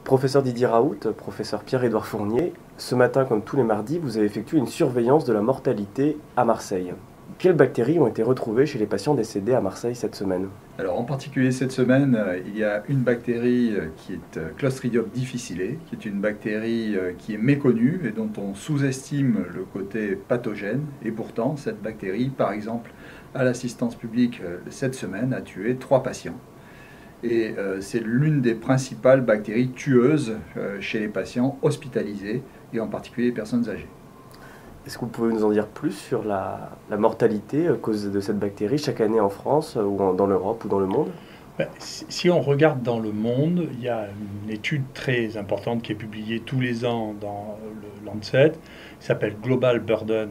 Professeur Didier Raoult, professeur Pierre-Édouard Fournier, ce matin, comme tous les mardis, vous avez effectué une surveillance de la mortalité à Marseille. Quelles bactéries ont été retrouvées chez les patients décédés à Marseille cette semaine? Alors en particulier cette semaine, il y a une bactérie qui est Clostridium difficile, qui est une bactérie qui est méconnue et dont on sous-estime le côté pathogène. Et pourtant, cette bactérie, par exemple, à l'assistance publique cette semaine, a tué 3 patients. Et c'est l'une des principales bactéries tueuses chez les patients hospitalisés et en particulier les personnes âgées. Est-ce que vous pouvez nous en dire plus sur la mortalité à cause de cette bactérie chaque année en France, dans l'Europe ou dans le monde? Si on regarde dans le monde, il y a une étude très importante qui est publiée tous les ans dans le Lancet, qui s'appelle Global Burden,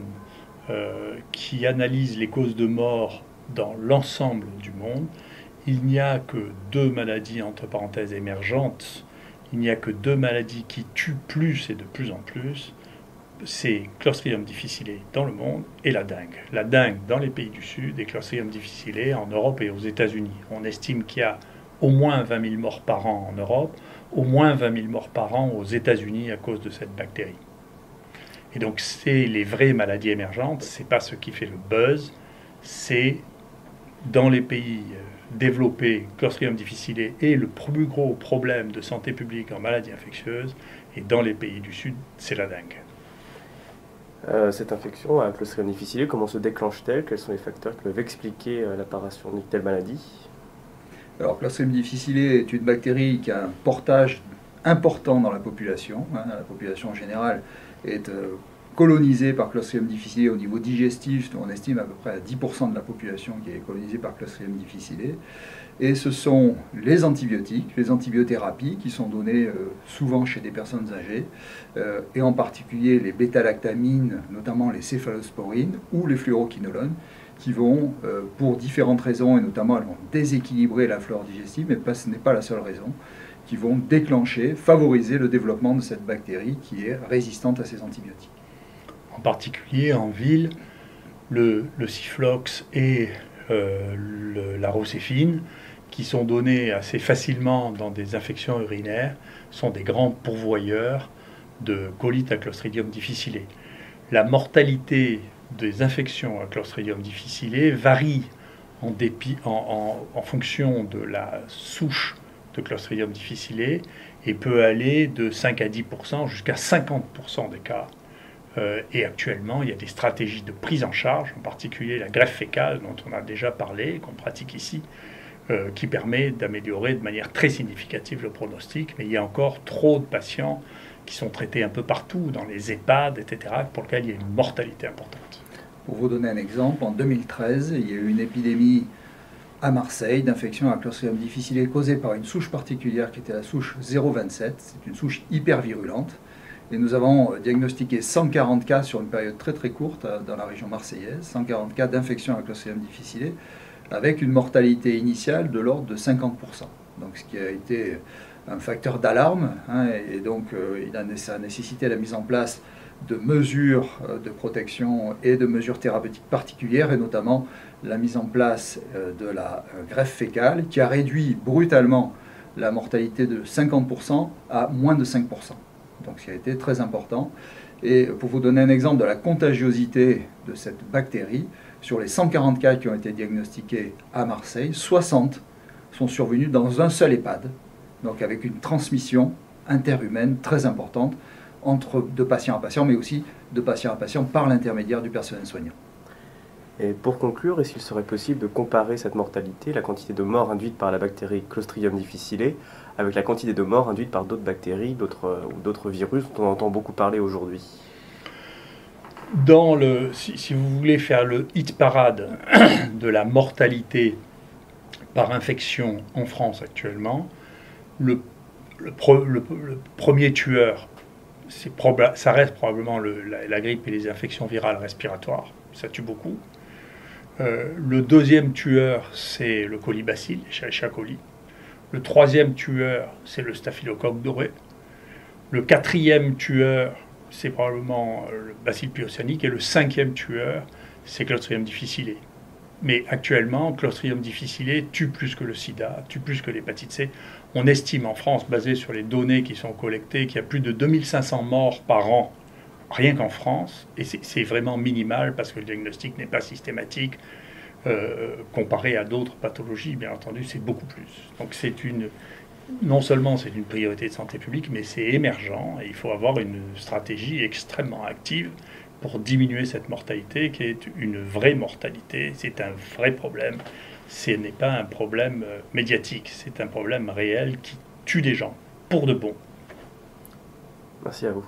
qui analyse les causes de mort dans l'ensemble du monde. Il n'y a que 2 maladies, entre parenthèses, émergentes. Il n'y a que 2 maladies qui tuent plus et de plus en plus. C'est Clostridium difficile dans le monde et la dengue. La dengue dans les pays du Sud et Clostridium difficile en Europe et aux États-Unis. On estime qu'il y a au moins 20 000 morts par an en Europe, au moins 20 000 morts par an aux États-Unis à cause de cette bactérie. Et donc c'est les vraies maladies émergentes, c'est pas ce qui fait le buzz, c'est dans les pays développés, Clostridium difficile est le plus gros problème de santé publique en maladies infectieuses, et dans les pays du Sud, c'est la dengue. Cette infection à Clostridium difficile, comment se déclenche-t-elle? Quels sont les facteurs qui peuvent expliquer l'apparition d'une telle maladie? Alors Clostridium difficile est une bactérie qui a un portage important dans la population. La population en général est colonisée par Clostridium difficile au niveau digestif. On estime à peu près à 10% de la population qui est colonisée par Clostridium difficile. Et ce sont les antibiotiques, les antibiothérapies qui sont données souvent chez des personnes âgées, et en particulier les bêta-lactamines, notamment les céphalosporines ou les fluoroquinolones, qui vont, pour différentes raisons, et notamment elles vont déséquilibrer la flore digestive, mais ce n'est pas la seule raison, qui vont déclencher, favoriser le développement de cette bactérie qui est résistante à ces antibiotiques. En particulier en ville, le Ciflox et la rocéphine, qui sont donnés assez facilement dans des infections urinaires, sont des grands pourvoyeurs de colite à Clostridium difficile. La mortalité des infections à Clostridium difficile varie en fonction de la souche de Clostridium difficile et peut aller de 5 à 10% jusqu'à 50% des cas. Et actuellement, il y a des stratégies de prise en charge, en particulier la greffe fécale dont on a déjà parlé, qu'on pratique ici, qui permet d'améliorer de manière très significative le pronostic. Mais il y a encore trop de patients qui sont traités un peu partout, dans les EHPAD, etc., pour lesquels il y a une mortalité importante. Pour vous donner un exemple, en 2013, il y a eu une épidémie à Marseille d'infection à Clostridium difficile causée par une souche particulière qui était la souche 027. C'est une souche hyper virulente. Et nous avons diagnostiqué 140 cas sur une période très très courte dans la région marseillaise, 140 cas d'infection à Clostridium difficile, avec une mortalité initiale de l'ordre de 50%. Donc ce qui a été un facteur d'alarme, et donc ça a nécessité la mise en place de mesures de protection et de mesures thérapeutiques particulières, et notamment la mise en place de la greffe fécale, qui a réduit brutalement la mortalité de 50% à moins de 5%. Donc ce qui a été très important. Et pour vous donner un exemple de la contagiosité de cette bactérie, sur les 140 cas qui ont été diagnostiqués à Marseille, 60 sont survenus dans un seul EHPAD, donc avec une transmission interhumaine très importante de patient à patient, mais aussi de patient à patient par l'intermédiaire du personnel soignant. Et pour conclure, est-ce qu'il serait possible de comparer cette mortalité, la quantité de morts induite par la bactérie Clostridium difficile, avec la quantité de morts induite par d'autres bactéries ou d'autres virus dont on entend beaucoup parler aujourd'hui? Si vous voulez faire le hit parade de la mortalité par infection en France actuellement, le premier tueur, ça reste probablement la grippe et les infections virales respiratoires, ça tue beaucoup. Le deuxième tueur, c'est le colibacille, Escherichia coli. Le troisième tueur, c'est le staphylocoque doré. Le quatrième tueur, c'est probablement le bacille pyocyannique. Et le cinquième tueur, c'est Clostridium difficile. Mais actuellement, Clostridium difficile tue plus que le sida, tue plus que l'hépatite C. On estime en France, basé sur les données qui sont collectées, qu'il y a plus de 2500 morts par an, rien qu'en France. Et c'est vraiment minimal parce que le diagnostic n'est pas systématique. Comparé à d'autres pathologies, bien entendu, c'est beaucoup plus. Donc non seulement c'est une priorité de santé publique, mais c'est émergent et il faut avoir une stratégie extrêmement active pour diminuer cette mortalité qui est une vraie mortalité, c'est un vrai problème. Ce n'est pas un problème médiatique, c'est un problème réel qui tue des gens, pour de bon. Merci à vous.